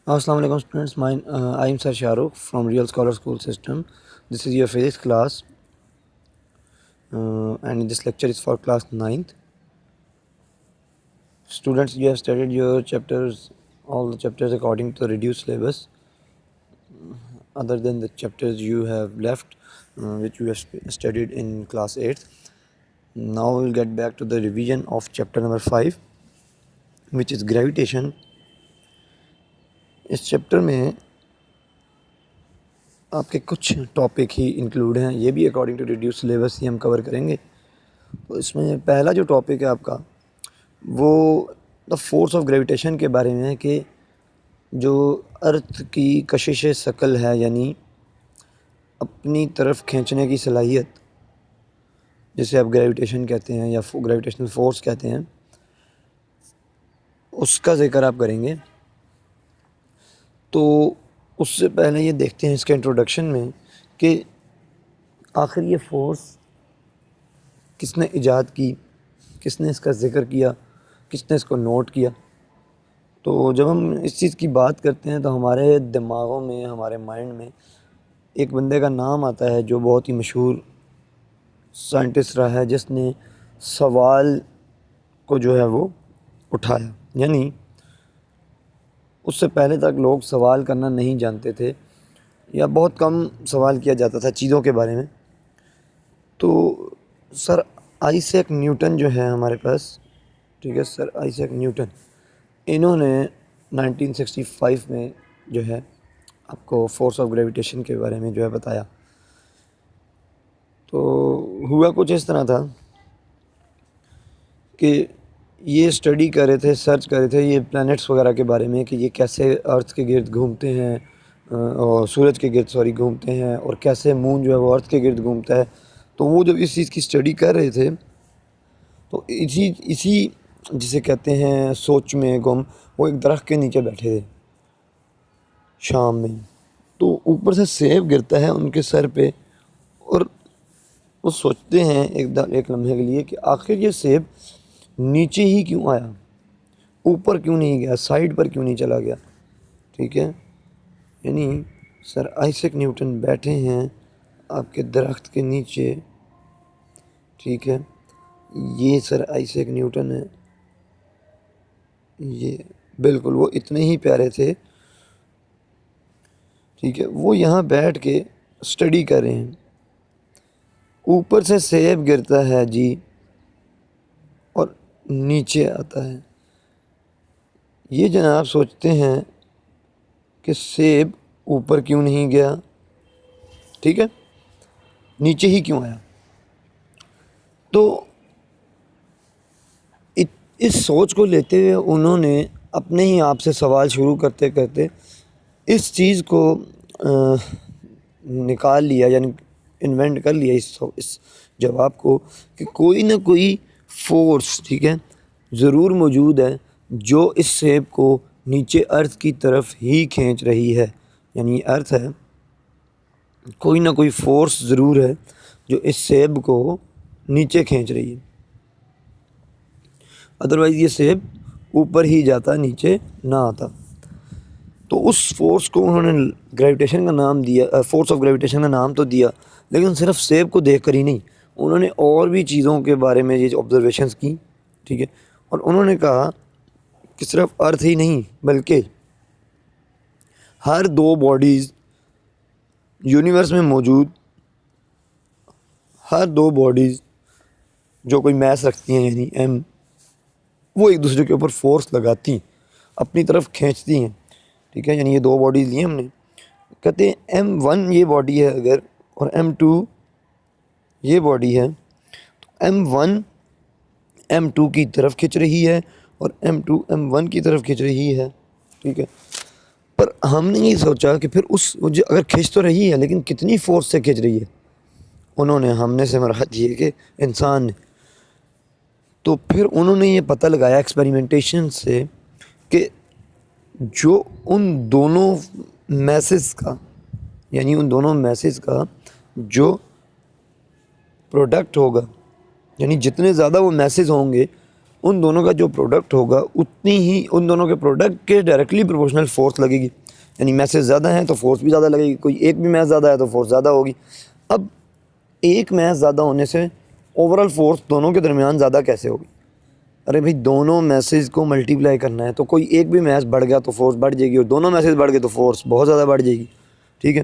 Assalamu alaikum students. I am Sir Shahrukh from Real Scholar School System. This is your physics class, and this lecture is for class 9th. Students, you have studied your chapters, all the chapters according to the reduced syllabus, other than the chapters you have left, which you have studied in class 8th. Now we will get back to the revision of chapter number 5, which is gravitation. इस chapter में आपके कुछ topic ही include हैं, ये भी according to reduce syllabus ही हम cover करेंगे। तो इसमें पहला जो टॉपिक है आपका वो द फोर्स ऑफ ग्रेविटेशन के बारे में है कि जो अर्थ की कशिश शकल है, यानी अपनी तरफ खींचने की सलाहियत, जिसे आप ग्रेविटेशन कहते हैं या ग्रेविटेशनल फोर्स कहते हैं, उसका जिक्र आप करेंगे। तो उससे पहले ये देखते हैं इसके इंट्रोडक्शन में कि आखिर ये फोर्स किसने इजाद की, किसने इसका ज़िक्र किया, किसने इसको नोट किया। तो जब हम इस चीज़ की बात करते हैं तो हमारे दिमागों में, हमारे माइंड में एक बंदे का नाम आता है जो बहुत ही मशहूर साइंटिस्ट रहा है, जिसने सवाल को जो है वो उठाया। यानी उससे पहले तक लोग सवाल करना नहीं जानते थे या बहुत कम सवाल किया जाता था चीज़ों के बारे में। तो सर आइजैक न्यूटन जो है हमारे पास, ठीक है, सर आइजैक न्यूटन, इन्होंने 1965 में जो है आपको फोर्स ऑफ ग्रेविटेशन के बारे में जो है बताया। तो हुआ कुछ इस तरह था कि ये स्टडी कर रहे थे, सर्च कर रहे थे ये प्लैनेट्स वगैरह के बारे में कि ये कैसे अर्थ के गिर्द घूमते हैं और सूरज के गिर्द घूमते हैं, और कैसे मून जो है वो अर्थ के गिर्द घूमता है। तो वो जब इस चीज़ की स्टडी कर रहे थे तो इसी जिसे कहते हैं सोच में गुम, वो एक दरख्त के नीचे बैठे थे शाम में। तो ऊपर से सेब गिरता है उनके सर पे, और वो सोचते हैं एक लम्हे के लिए कि आखिर ये सेब नीचे ही क्यों आया, ऊपर क्यों नहीं गया, साइड पर क्यों नहीं चला गया। ठीक है, यानी सर आइजैक न्यूटन बैठे हैं आपके दरख्त के नीचे। ठीक है, ये सर आइजैक न्यूटन है, ये बिल्कुल वो इतने ही प्यारे थे। ठीक है, वो यहाँ बैठ के स्टडी कर रहे हैं, ऊपर से सेब गिरता है जी और नीचे आता है। ये जनाब सोचते हैं कि सेब ऊपर क्यों नहीं गया, ठीक है, नीचे ही क्यों आया। तो इस सोच को लेते हुए उन्होंने अपने ही आप से सवाल शुरू करते करते इस चीज़ को निकाल लिया, यानी इन्वेंट कर लिया इस जवाब को कि कोई ना कोई फोर्स, ठीक है, ज़रूर मौजूद है जो इस सेब को नीचे अर्थ की तरफ ही खींच रही है। यानी अर्थ है, कोई ना कोई फोर्स ज़रूर है जो इस सेब को नीचे खींच रही है, अदरवाइज़ ये सेब ऊपर ही जाता, नीचे ना आता। तो उस फोर्स को उन्होंने ग्रेविटेशन का नाम दिया, फोर्स ऑफ ग्रेविटेशन का नाम तो दिया, लेकिन सिर्फ सेब को देखकर ही नहीं, उन्होंने और भी चीज़ों के बारे में ये ऑब्जर्वेशंस की। ठीक है, और उन्होंने कहा कि सिर्फ अर्थ ही नहीं बल्कि हर दो बॉडीज़ यूनिवर्स में मौजूद, हर दो बॉडीज़ जो कोई मैस रखती हैं, यानी एम, वो एक दूसरे के ऊपर फोर्स लगाती, अपनी तरफ खींचती हैं। ठीक है, यानी ये दो बॉडीज़ ली हमने, कहते हैं M1 ये बॉडी है अगर, और M2 ये बॉडी है, तो M1 M2 की तरफ खींच रही है और M2 M1 की तरफ खींच रही है। ठीक है, पर हमने ये सोचा कि फिर अगर खींच तो रही है लेकिन कितनी फोर्स से खींच रही है। उन्होंने हमने से मरहत ये कि इंसान ने, तो फिर उन्होंने ये पता लगाया एक्सपेरिमेंटेशन से कि जो उन दोनों मैसेज का, यानी उन दोनों मैसेज का जो प्रोडक्ट होगा, यानी जितने ज़्यादा वो मैसेज होंगे उन दोनों का जो प्रोडक्ट होगा उतनी ही उन दोनों के प्रोडक्ट के डायरेक्टली प्रोपोर्शनल फोर्स लगेगी। यानी मैसेज ज़्यादा हैं तो फोर्स भी ज़्यादा लगेगी, कोई एक भी मैच ज़्यादा है तो फोर्स ज़्यादा होगी। अब एक मैच ज़्यादा होने से ओवरऑल फोर्स दोनों के दरमियान ज़्यादा कैसे होगी? अरे भाई, दोनों मैसेज को मल्टीप्लाई करना है तो कोई एक भी मैच बढ़ गया तो फोर्स बढ़ जाएगी, और दोनों मैसेज बढ़ गए तो फोर्स बहुत ज़्यादा बढ़ जाएगी। ठीक है,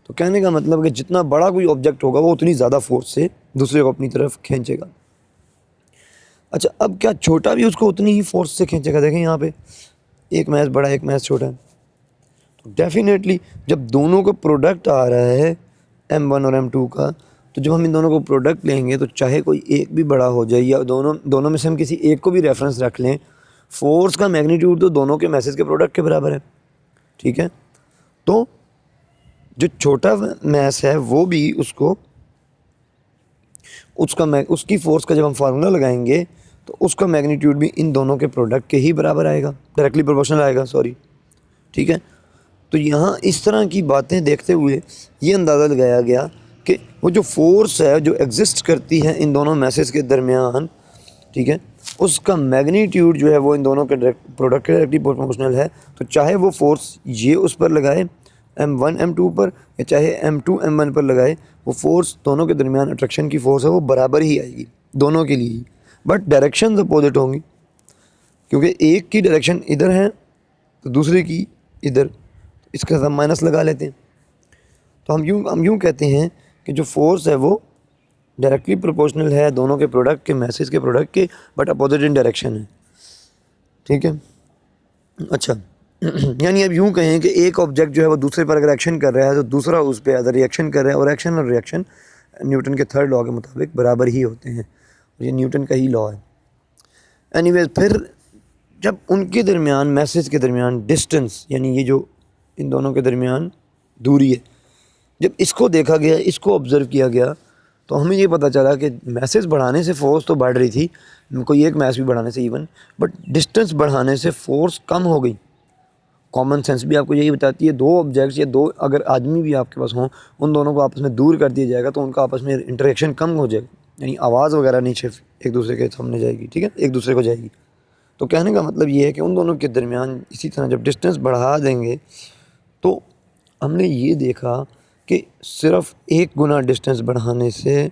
तो कहने का मतलब कि जितना बड़ा कोई ऑब्जेक्ट होगा वो उतनी ज़्यादा फोर्स से दूसरे को अपनी तरफ खींचेगा। अच्छा, अब क्या छोटा भी उसको उतनी ही फोर्स से खींचेगा? देखें यहाँ पे एक मैच बड़ा एक मैच छोटा है, तो डेफिनेटली जब दोनों का प्रोडक्ट आ रहा है M1 और M2 का, तो जब हम इन दोनों को प्रोडक्ट लेंगे तो चाहे कोई एक भी बड़ा हो जाए या दोनों में से हम किसी एक को भी रेफरेंस रख लें, फोर्स का मैग्नीट्यूड तो दोनों के मैसेज के प्रोडक्ट के बराबर है। ठीक है, तो जो छोटा मैस है वो भी उसकी फोर्स का जब हम फार्मूला लगाएंगे तो उसका मैग्नीट्यूड भी इन दोनों के प्रोडक्ट के ही बराबर आएगा, डायरेक्टली प्रोपोर्शनल आएगा, सॉरी। ठीक है, तो यहाँ इस तरह की बातें देखते हुए ये अंदाज़ा लगाया गया कि वो जो फोर्स है जो एग्जिस्ट करती है इन दोनों मैसेज के दरमियान, ठीक है, उसका मैग्नीट्यूड जो है वो इन दोनों के प्रोडक्ट के डायरेक्टली प्रोपोर्शनल है। तो चाहे वो फोर्स ये उस पर लगाए M1 M2 पर, या चाहे M2 M1 पर लगाए, वो फोर्स दोनों के दरमियान अट्रैक्शन की फोर्स है वो बराबर ही आएगी दोनों के लिए ही, बट डायरेक्शन अपोजिट होंगी, क्योंकि एक की डायरेक्शन इधर है तो दूसरे की इधर, इसका हम माइनस लगा लेते हैं। तो हम यूँ कहते हैं कि जो फोर्स है वो डायरेक्टली प्रोपोर्शनल है दोनों के प्रोडक्ट के, मैसेज के प्रोडक्ट के, बट अपोजिट इन डायरेक्शन है। ठीक है, अच्छा यानी अब यूँ कहें कि एक ऑब्जेक्ट जो है वो दूसरे पर अगर एक्शन कर रहा है तो दूसरा उस पर अगर रिएक्शन कर रहा है, और एक्शन और रिएक्शन न्यूटन के थर्ड लॉ के मुताबिक बराबर ही होते हैं, ये न्यूटन का ही लॉ है। एनीवेज, फिर जब उनके दरमियान मैसेज के दरमियान डिस्टेंस, यानी ये जो इन दोनों के दरमियान दूरी है, जब इसको देखा गया, इसको ऑब्ज़र्व किया गया, तो हमें ये पता चला कि मैसेज बढ़ाने से फोर्स तो बढ़ रही थी, कोई एक मैच भी बढ़ाने से इवन, बट डिस्टेंस बढ़ाने से फोर्स कम हो गई। कॉमन सेंस भी आपको यही बताती है, दो ऑब्जेक्ट्स या दो अगर आदमी भी आपके पास हों, उन दोनों को आपस में दूर कर दिया जाएगा तो उनका आपस में इंटरेक्शन कम हो जाएगा, यानी आवाज़ वगैरह नीचे एक दूसरे के सामने जाएगी। ठीक है, एक दूसरे को जाएगी। तो कहने का मतलब ये है कि उन दोनों के दरमियान इसी तरह जब डिस्टेंस बढ़ा देंगे तो हमने ये देखा कि सिर्फ एक गुना डिस्टेंस बढ़ाने से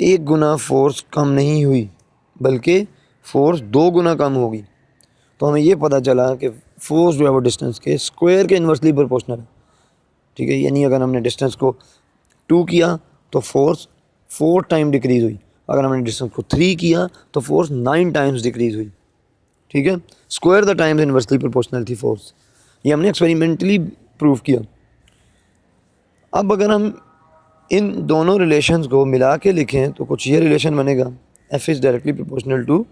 एक गुना फोर्स कम नहीं हुई, बल्कि फोर्स दो गुना कम होगी। तो हमें ये पता चला कि फोर्स जो है वो डिस्टेंस के स्क्वायर के इन्वर्सली प्रोपोर्शनल है। ठीक है, यानी अगर हमने डिस्टेंस को 2 किया तो फोर्स 4 टाइम डिक्रीज़ हुई, अगर हमने डिस्टेंस को 3 किया तो फोर्स 9 टाइम्स डिक्रीज़ हुई। ठीक है, square the times inversely proportional थी फोर्स, ये हमने एक्सपेरिमेंटली प्रूव किया। अब अगर हम इन दोनों रिलेशंस को मिला के लिखें तो कुछ ये रिलेशन बनेगा, F is directly proportional to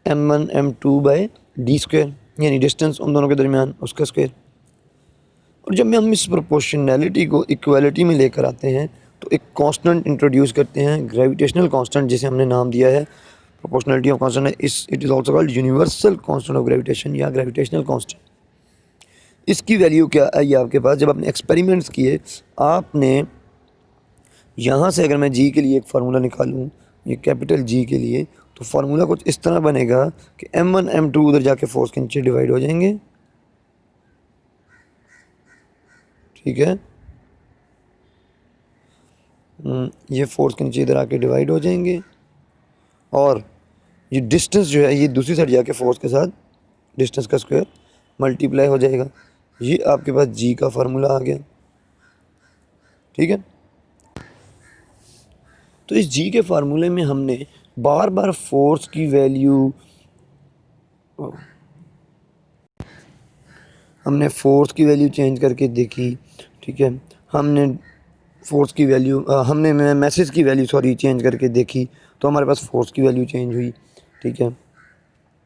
M1 M2 by D square, यानी डिस्टेंस उन दोनों के दरमियान उसका स्क्वायर। और जब हम इस प्रोपोर्शनैलिटी को इक्वालिटी में लेकर आते हैं तो एक कांस्टेंट इंट्रोड्यूस करते हैं, ग्रेविटेशनल कांस्टेंट, जिसे हमने नाम दिया है proportionality of constant, it is also called universal constant of gravitation या ग्रेविटेशनल कांस्टेंट। इसकी वैल्यू क्या आई आपके पास? जब आपने एक्सपेरिमेंट्स किए, आपने यहाँ से अगर मैं जी के लिए एक फार्मूला निकालूँ, ये कैपिटल जी के लिए, तो फार्मूला कुछ इस तरह बनेगा कि M1 M2 उधर जाके फोर्स के नीचे डिवाइड हो जाएंगे। ठीक है, ये फोर्स के नीचे इधर आके डिवाइड हो जाएंगे, और ये डिस्टेंस जो है ये दूसरी साइड जाके फोर्स के साथ डिस्टेंस का स्क्वायर मल्टीप्लाई हो जाएगा। ये आपके पास जी का फार्मूला आ गया। ठीक है, तो इस जी के फार्मूले में हमने बार बार फोर्स की वैल्यू चेंज करके देखी। ठीक है, हमने फोर्स की वैल्यू हमने मैसेज की वैल्यू चेंज करके देखी तो हमारे पास फोर्स की वैल्यू चेंज हुई। ठीक है,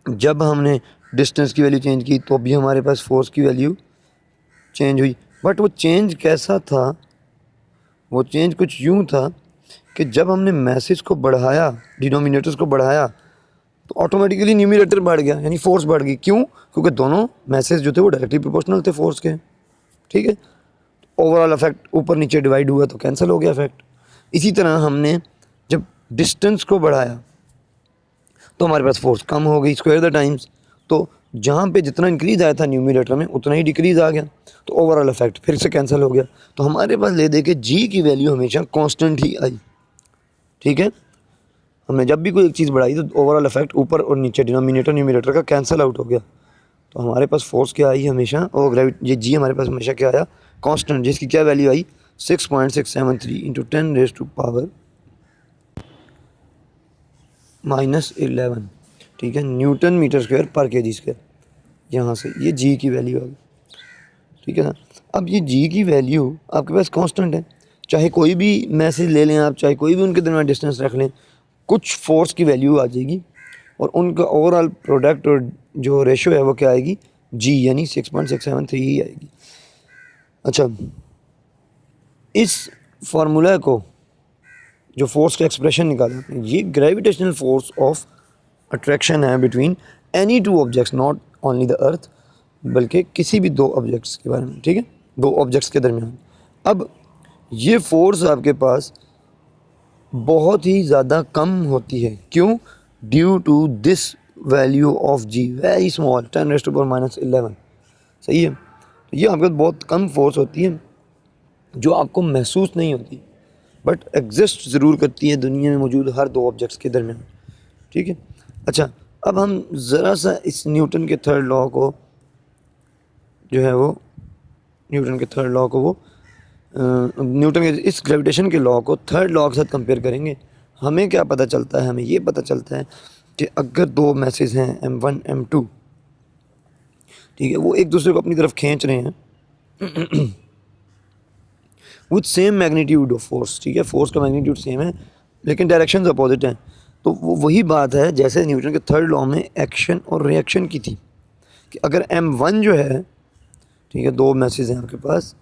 जब हमने डिस्टेंस की वैल्यू चेंज की तो भी हमारे पास फोर्स की वैल्यू चेंज हुई, बट वो चेंज कैसा था? वो चेंज कुछ यूँ था कि जब हमने मैसेज को बढ़ाया, डिनोमिनेटर्स को बढ़ाया, तो ऑटोमेटिकली न्यूमरेटर बढ़ गया, यानी फोर्स बढ़ गई। क्यों? क्योंकि दोनों मैसेज जो थे वो डायरेक्टली प्रोपोर्शनल थे फोर्स के। ठीक है, ओवरऑल इफेक्ट ऊपर नीचे डिवाइड हुआ तो कैंसिल हो गया इफेक्ट। इसी तरह हमने जब डिस्टेंस को बढ़ाया तो हमारे पास फोर्स कम हो गई, स्क्वायर द टाइम्स। तो जहाँ पे जितना इंक्रीज़ आया था न्यूमरेटर में उतना ही डिक्रीज़ आ गया, तो ओवरऑल इफेक्ट फिर से कैंसिल हो गया। तो हमारे पास ले दे के जी की वैल्यू हमेशा कांस्टेंट ही आई। ठीक है, हमने जब भी कोई एक चीज़ बढ़ाई तो ओवरऑल इफेक्ट ऊपर और नीचे डिनोमिनेटर न्यूमरेटर का कैंसिल आउट हो गया। तो हमारे पास फोर्स क्या आई हमेशा, और ये जी हमारे पास हमेशा क्या आया, कांस्टेंट, जिसकी क्या वैल्यू आई 6.673 इंटू 10⁻⁻11। ठीक है, न्यूटन मीटर स्क्वायर पर के जी स्क्वायर। यहाँ से ये जी की वैल्यू आ गई। ठीक है ना। अब ये जी की वैल्यू आपके पास कांस्टेंट है, चाहे कोई भी मैसेज ले लें आप, चाहे कोई भी उनके दरमियान डिस्टेंस रख लें, कुछ फोर्स की वैल्यू आ जाएगी और उनका ओवरऑल प्रोडक्ट और जो रेशो है वो क्या आएगी, जी, यानी 6.673 ही आएगी। अच्छा, इस फार्मूला को जो फोर्स का एक्सप्रेशन निकाला आपने, ये ग्रेविटेशनल फोर्स ऑफ अट्रैक्शन है between any two objects, not only the earth, बल्कि किसी भी दो ऑब्जेक्ट्स के बारे में। ठीक है, दो ऑब्जेक्ट्स के दरमियान। अब ये फोर्स आपके पास बहुत ही ज़्यादा कम होती है, क्यों, due to this value of G, very small, 10⁻⁻11। सही है, तो ये आपके पास बहुत कम फोर्स होती है जो आपको महसूस नहीं होती, बट एग्जिस्ट ज़रूर करती है दुनिया में मौजूद हर दो ऑब्जेक्ट्स के दरमियान। ठीक है। अच्छा, अब हम ज़रा सा इस न्यूटन के थर्ड लॉ को जो है वो न्यूटन के इस ग्रेविटेशन के लॉ को थर्ड लॉ के साथ कंपेयर करेंगे। हमें क्या पता चलता है, हमें ये पता चलता है कि अगर दो मैसेज हैं m1 m2, ठीक है, वो एक दूसरे को अपनी तरफ खींच रहे हैं with same magnitude of force. ठीक है, फोर्स का मैग्नीट्यूड सेम है लेकिन डायरेक्शंस अपोजिट हैं। तो वो वही बात है जैसे न्यूटन के थर्ड लॉ में एक्शन और रिएक्शन की थी, कि अगर m1 जो है, ठीक है, दो मैसेज हैं आपके पास,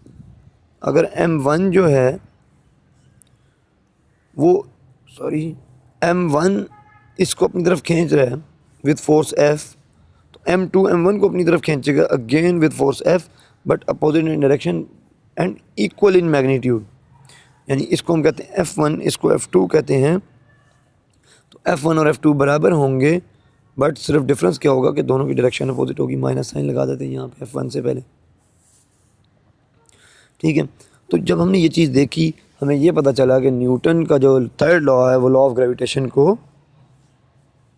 अगर m1 जो है वो m1 इसको अपनी तरफ खींच रहा है विथ फोर्स F, तो m2 m1 को अपनी तरफ खींचेगा again with force F, but opposite in direction and equal in magnitude. यानी इसको हम कहते हैं F1, इसको F2 कहते हैं। तो F1 और F2 बराबर होंगे, बट सिर्फ डिफरेंस क्या होगा कि दोनों की डायरेक्शन अपोजिट होगी। माइनस साइन लगा देते हैं यहाँ पे F1 से पहले। ठीक है, तो जब हमने ये चीज़ देखी हमें ये पता चला कि न्यूटन का जो थर्ड लॉ है वो लॉ ऑफ ग्रेविटेशन को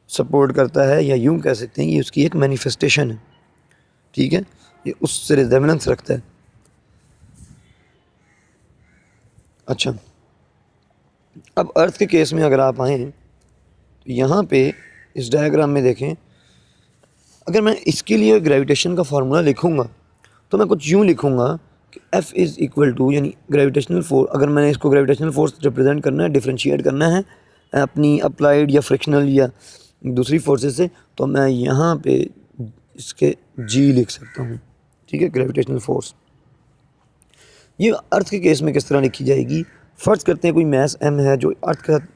सपोर्ट करता है, या यूँ कह सकते हैं ये उसकी एक मैनिफेस्टेशन है। ठीक है, ये उससे रिजेम्बलेंस रखता है। अच्छा, अब अर्थ के केस में अगर आप आएँ तो यहाँ पे इस डायग्राम में देखें, अगर मैं इसके लिए ग्रेविटेशन का फार्मूला लिखूँगा तो मैं कुछ यूँ लिखूँगा कि F इज़ इक्वल टू, यानी ग्रेविटेशनल फोर्स, अगर मैंने इसको ग्रेविटेशनल फोर्स रिप्रेजेंट करना है, डिफ्रेंशिएट करना है अपनी अप्लाइड या फ्रिक्शनल या दूसरी फोर्सेस से, तो मैं यहाँ पे इसके G लिख सकता हूँ। ठीक है, ग्रेविटेशनल फोर्स। ये अर्थ के केस में किस तरह लिखी जाएगी, फ़र्ज़ करते हैं कोई मैस m है जो अर्थ के साथ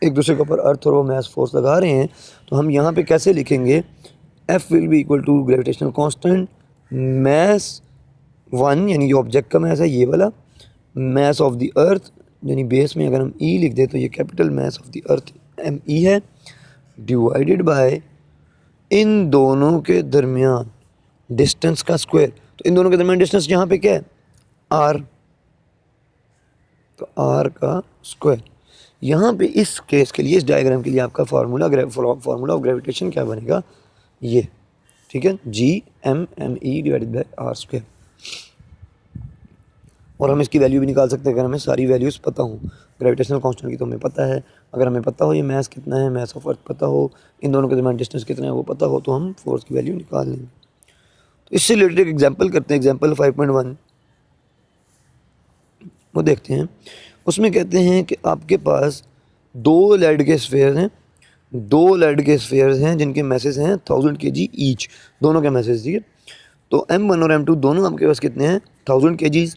एक दूसरे के ऊपर अर्थ और वो मैस फोर्स लगा रहे हैं, तो हम यहाँ पे कैसे लिखेंगे, F will be equal to gravitational constant mass 1, यानी ये ऑब्जेक्ट का मैस है ये वाला, मैस ऑफ द अर्थ, यानी बेस में अगर हम E लिख दें तो ये capital mass of the earth ME है, डिवाइडेड बाय इन दोनों के दरमियान डिस्टेंस का स्क्वायर। तो इन दोनों के दरमियान डिस्टेंस यहाँ पे क्या है, R, तो R का स्क्वायर। यहाँ पे इस केस के लिए, इस डायग्राम के लिए आपका फार्मूला ऑफ ग्रेविटेशन क्या बनेगा, ये। ठीक है, G(m)(m)E divided by R square. और हम इसकी वैल्यू भी निकाल सकते हैं अगर हमें सारी वैल्यूज़ पता हो। ग्रेविटेशनल कांस्टेंट की तो हमें पता है, अगर हमें पता हो ये मैस कितना है, मैस ऑफ अर्थ पता हो, इन दोनों के दरमियान डिस्टेंस कितना है वो पता हो, तो हम फोर्स की वैल्यू निकाल लेंगे। तो इससे रिलेटेड एक एग्जाम्पल करते हैं, एग्जाम्पल 5.1 वो देखते हैं। उसमें कहते हैं कि आपके पास दो लेड के स्फेयर्स हैं जिनके मैसेज हैं 1000 kg ईच, दोनों के मैसेज। ठीक है, तो m1 और m2 दोनों आपके पास कितने हैं, 1000 kg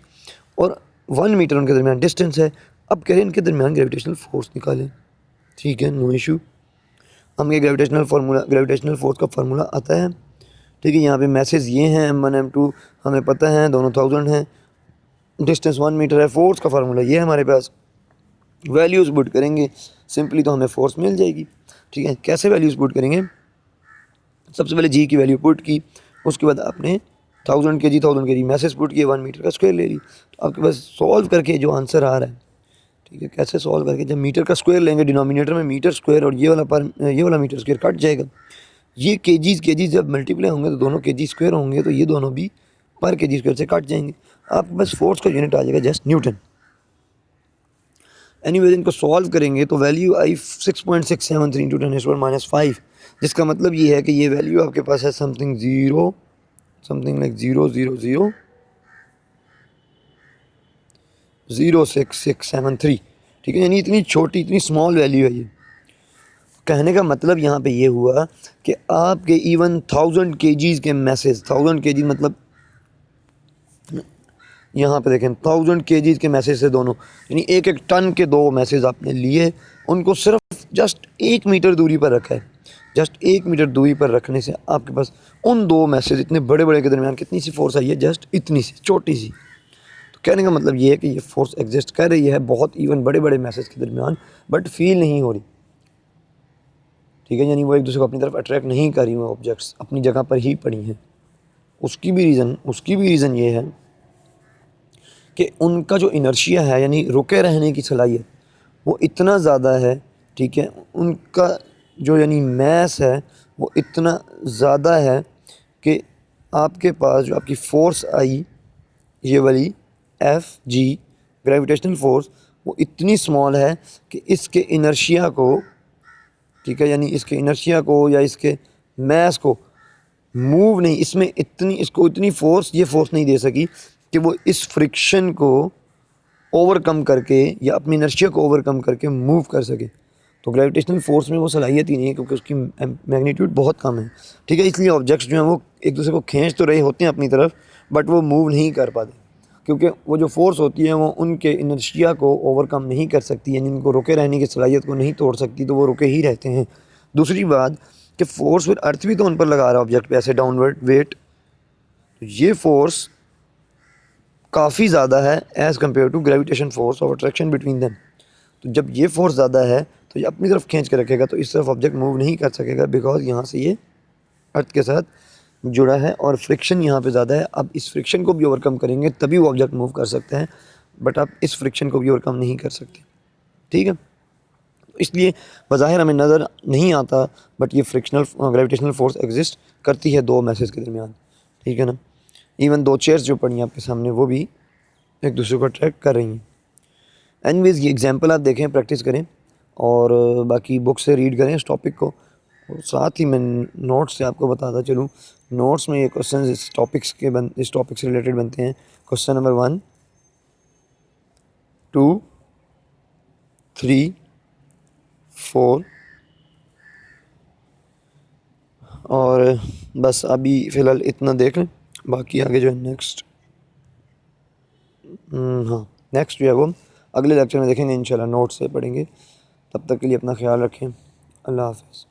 और 1 मीटर उनके दरमियान डिस्टेंस है। अब कह रहे हैं इनके दरमियान ग्रेविटेशनल फोर्स निकालें। ठीक है, नो इशू। हम ये ग्रेविटेशनल फोर्स का फार्मूला आता है। ठीक है, यहाँ पे मैसेज ये हैं m1 m2 हमें पता है, दोनों 1000 हैं, डिस्टेंस 1 मीटर है। फोर्स का फार्मूला ये है हमारे पास, वैल्यूज़ पुट करेंगे सिंपली तो हमें फोर्स मिल जाएगी। ठीक है। कैसे वैल्यूज़ पुट करेंगे, सबसे पहले जी की वैल्यू पुट की, उसके बाद आपने 1000 kg मैसेज पुट किए, 1 मीटर का स्क्वायर ले ली। तो आपके पास सॉल्व करके जो आंसर आ रहा है, ठीक है, कैसे सॉल्व करके, जब मीटर का स्क्वायर लेंगे डिनोमिनेटर में मीटर स्क्वायर और ये वाला मीटर स्क्वायर कट जाएगा। ये केजीज जब मल्टीप्लाई होंगे तो दोनों केजी स्क्वायर होंगे, तो ये दोनों भी पर केजी स्क्वायर से कट जाएंगे। आपके पास फोर्स का यूनिट आ जाएगा जस्ट न्यूटन। एनीवेज इनको सॉल्व करेंगे तो वैल्यू आई 6.673 इंटू 10⁻⁻5, जिसका मतलब ये है कि ये वैल्यू आपके पास है समथिंग लाइक 0.06673, ठीक है, यानी इतनी छोटी, इतनी स्मॉल वैल्यू है ये। कहने का मतलब यहाँ पे ये हुआ कि आपके इवन 1000 केजीज के मैसेज, 1000 केजी मतलब यहाँ पे देखें 1000 केजीज के मैसेज से दोनों, यानी एक एक टन के दो मैसेज आपने लिए, उनको सिर्फ जस्ट 1 मीटर दूरी पर रखा है। जस्ट 1 मीटर दूरी पर रखने से आपके पास उन दो मैसेज इतने बड़े बड़े के दरमियान कितनी सी फोर्स आई है, जस्ट इतनी सी छोटी सी। तो कहने का मतलब ये है कि ये फोर्स एग्जिस्ट कर रही है बहुत इवन बड़े बड़े मैसेज के दरमियान, बट फील नहीं हो रही, ठीक है, यानी वो एक दूसरे को अपनी तरफ अट्रैक्ट नहीं कर रही, वो ऑब्जेक्ट्स अपनी जगह पर ही पड़ी हैं। उसकी भी रीज़न ये है कि उनका जो इनर्शिया है, यानी रुके रहने की सलाहियत, वो इतना ज़्यादा है, ठीक है, उनका जो यानी मैस है वो इतना ज़्यादा है कि आपके पास जो आपकी फ़ोर्स आई, ये वाली एफ जी ग्रेविटेशनल फोर्स, वो इतनी स्मॉल है कि इसके इनर्शिया को, ठीक है, यानी इसके इनर्शिया को या इसके मैस को मूव नहीं, इसमें इसको इतनी फोर्स, ये फोर्स नहीं दे सकी कि वो इस फ्रिक्शन को ओवरकम करके या अपनी इनर्शिया को ओवरकम करके मूव कर सके। तो ग्रेविटेशनल फोर्स में वो सलाहियत ही नहीं है, क्योंकि उसकी मैग्नीट्यूड बहुत कम है, ठीक है, इसलिए ऑब्जेक्ट्स जो हैं वो एक दूसरे को खींच तो रहे होते हैं अपनी तरफ, बट वो मूव नहीं कर पाते, क्योंकि वो जो फोर्स होती है वो उनके इनर्शिया को ओवरकम नहीं कर सकती, यानी उनको रुके रहने की सलाहियत को नहीं तोड़ सकती, तो वो रुके ही रहते हैं। दूसरी बात कि फोर्स फिर अर्थ भी तो उन पर लगा रहा है ऑब्जेक्ट पे ऐसे डाउनवर्ड वेट, तो ये फोर्स काफ़ी ज़्यादा है as compare to gravitation force of attraction between them. तो जब ये फोर्स ज़्यादा है तो ये अपनी तरफ खींच के रखेगा, तो इस तरफ ऑब्जेक्ट मूव नहीं कर सकेगा, बिकॉज यहाँ से ये अर्थ के साथ जुड़ा है और फ्रिक्शन यहाँ पे ज़्यादा है। अब इस फ्रिक्शन को भी ओवरकम करेंगे तभी वो ऑब्जेक्ट मूव कर सकते हैं, बट आप इस फ्रिक्शन को भी ओवरकम नहीं कर सकते, ठीक है। इसलिए बज़ाहिर हमें नज़र नहीं आता, बट ये फ्रिक्शनल ग्रेविटेशनल फोर्स एग्जिस्ट करती है दो मैसेज के दरमियान, ठीक है ना। इवन दो चेयर्स जो पड़ी हैं आपके सामने, वो भी एक दूसरे को अट्रैक्ट कर रही हैं। एनीवेज ये एग्जांपल आप देखें, प्रैक्टिस करें, और बाकी बुक से रीड करें इस टॉपिक को, और साथ ही मैं नोट्स से आपको बताता चलूँ। नोट्स में ये क्वेश्चन इस टॉपिक से रिलेटेड बनते हैं। क्वेश्चन नंबर 1, 2, 3, 4, और बस अभी फ़िलहाल इतना देख लें, बाकी आगे जो है नेक्स्ट, हाँ, नेक्स्ट जो है वो अगले लेक्चर में देखेंगे इंशाल्लाह, नोट्स से पढ़ेंगे। तब तक के लिए अपना ख्याल रखें। अल्लाह हाफ़िज़।